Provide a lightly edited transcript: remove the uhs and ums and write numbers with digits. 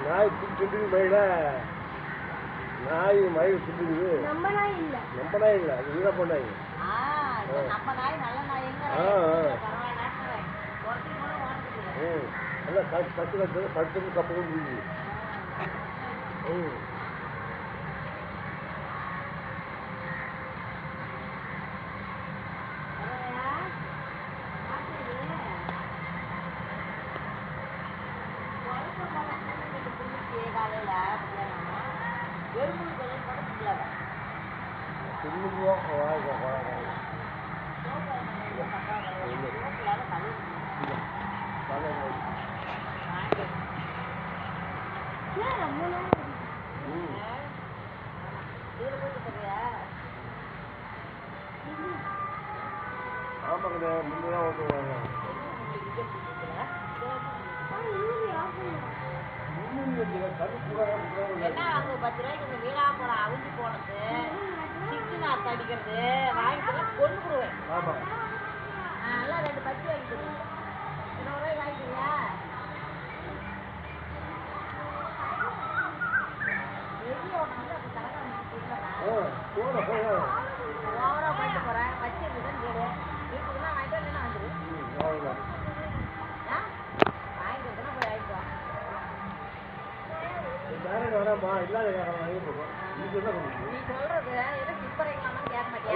நாய் சுட்டு மயில நாய் மயில் சுட்டுக்குது. நம்ம நாய் இல்ல, அது வீணா போனாய். கட்டு கட்டு படுத்து கப்பல் ஆமாங்க முன்னதான் ஓட்டுவாங்க. அடிக்கிறது வாங்கிட்டு கொண்டு போடுவேன். நல்லா 2 பத்தி வாங்கிட்டு ரூபாய் வாங்கிக்கிறியா? ஓவரா போயிட்டு போறேன். பச்சை இருக்குதுன்னு கேடு வீட்டுக்கு தான் வாங்கிட்டு வந்து வந்துரு. வாங்கிக்கிறதுனா போய் வாங்கிட்டு நீ சொல்றது ஏதோ சிப்பரைங்களான்னு கேட்க மாட்டியா?